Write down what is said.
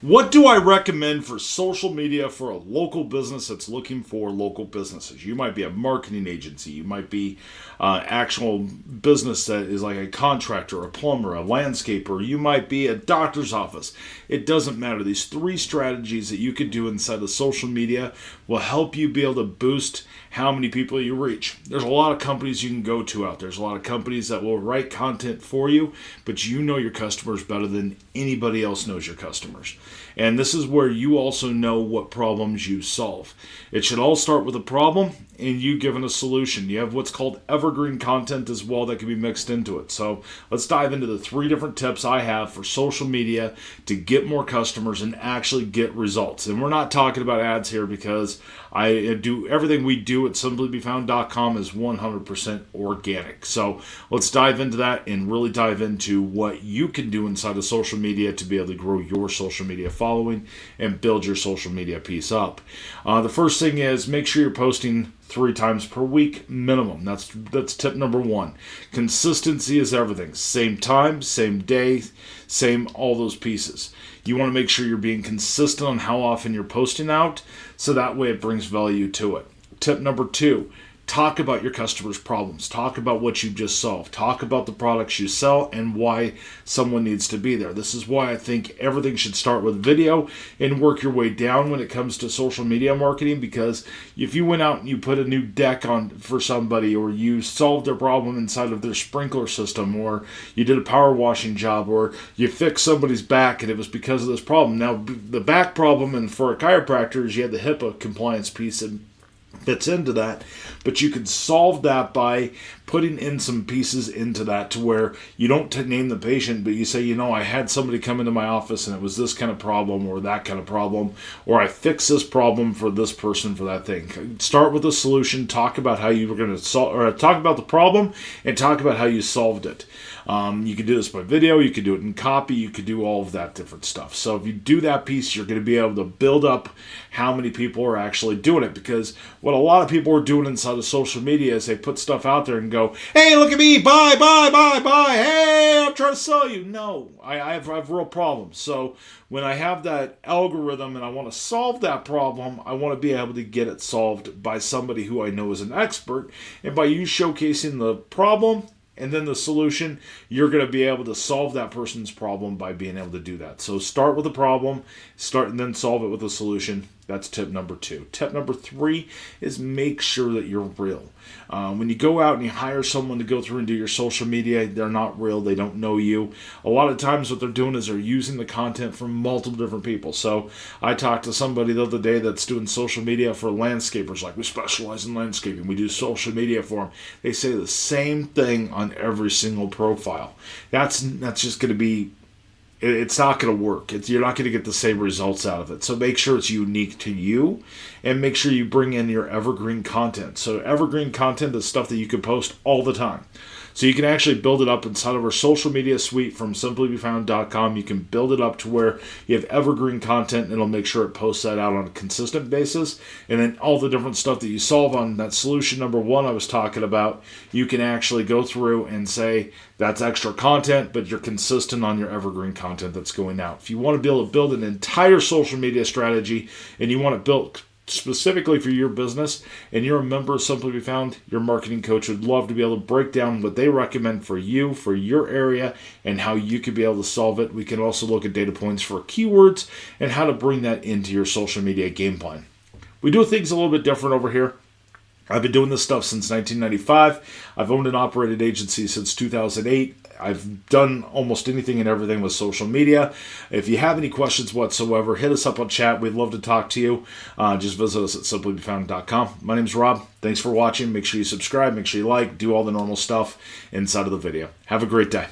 What do I recommend for social media for a local business that's looking for local businesses? You might be a marketing agency. You might be actual business that is like a contractor, a plumber, a landscaper. You might be a doctor's office. It doesn't matter. These three strategies that you could do inside of social media will help you be able to boost how many people you reach. There's a lot of companies you can go to out there. There's a lot of companies that will write content for you, but you know your customers better than anybody else knows your customers. And this is where you also know what problems you solve. It should all start with a problem and you given a solution. You have what's called evergreen content as well that can be mixed into it. So let's dive into the three different tips I have for social media to get more customers and actually get results. And we're not talking about ads here because I do everything we do at simplybefound.com is 100% organic. So let's dive into that and really dive into what you can do inside of social media to be able to grow your social media following and build your social media piece up. The first thing is make sure you're posting 3 times per week minimum. That's tip number 1. Consistency is everything. Same time, same day, same all those pieces. You want to make sure you're being consistent on how often you're posting out, so that way it brings value to it. Tip number 2, talk about your customers' problems. Talk about what you've just solved. Talk about the products you sell and why someone needs to be there. This is why I think everything should start with video and work your way down when it comes to social media marketing, because if you went out and you put a new deck on for somebody, or you solved their problem inside of their sprinkler system, or you did a power washing job, or you fixed somebody's back and it was because of this problem. Now, the back problem, and for a chiropractor, is you have the HIPAA compliance piece and fits into that, but you can solve that by putting in some pieces into that to where you don't name the patient, but you say, I had somebody come into my office and it was this kind of problem or that kind of problem, or I fixed this problem for this person for that thing. Start with a solution, talk about how you were going to solve, or talk about the problem and talk about how you solved it. You can do this by video, you could do it in copy, you could do all of that different stuff. So if you do that piece, you're going to be able to build up how many people are actually doing it, because what a lot of people are doing inside of social media is they put stuff out there and go, hey, look at me, buy, hey, I'm trying to sell you. No, I have real problems. So when I have that algorithm and I want to solve that problem, I want to be able to get it solved by somebody who I know is an expert. And by you showcasing the problem and then the solution, you're going to be able to solve that person's problem by being able to do that. So start with a problem, and then solve it with a solution. That's tip number 2. Tip number 3 is make sure that you're real. When you go out and you hire someone to go through and do your social media, they're not real. They don't know you. A lot of times what they're doing is they're using the content from multiple different people. So I talked to somebody the other day that's doing social media for landscapers. Like, we specialize in landscaping. We do social media for them. They say the same thing on every single profile. That's just going to be, it's not going to work. You're not going to get the same results out of it. So make sure it's unique to you, and make sure you bring in your evergreen content. So evergreen content is stuff that you can post all the time. So you can actually build it up inside of our social media suite from simplybefound.com. You can build it up to where you have evergreen content, and it'll make sure it posts that out on a consistent basis. And then all the different stuff that you solve on that solution number 1 I was talking about, you can actually go through and say, that's extra content, but you're consistent on your evergreen content that's going out. If you want to be able to build an entire social media strategy and you want it built specifically for your business, and you're a member of Simply Be Found, your marketing coach would love to be able to break down what they recommend for you, for your area, and how you could be able to solve it. We can also look at data points for keywords and how to bring that into your social media game plan. We do things a little bit different over here. I've been doing this stuff since 1995. I've owned and operated agencies since 2008. I've done almost anything and everything with social media. If you have any questions whatsoever, hit us up on chat. We'd love to talk to you. Just visit us at simplybefound.com. My name's Rob. Thanks for watching. Make sure you subscribe. Make sure you like. Do all the normal stuff inside of the video. Have a great day.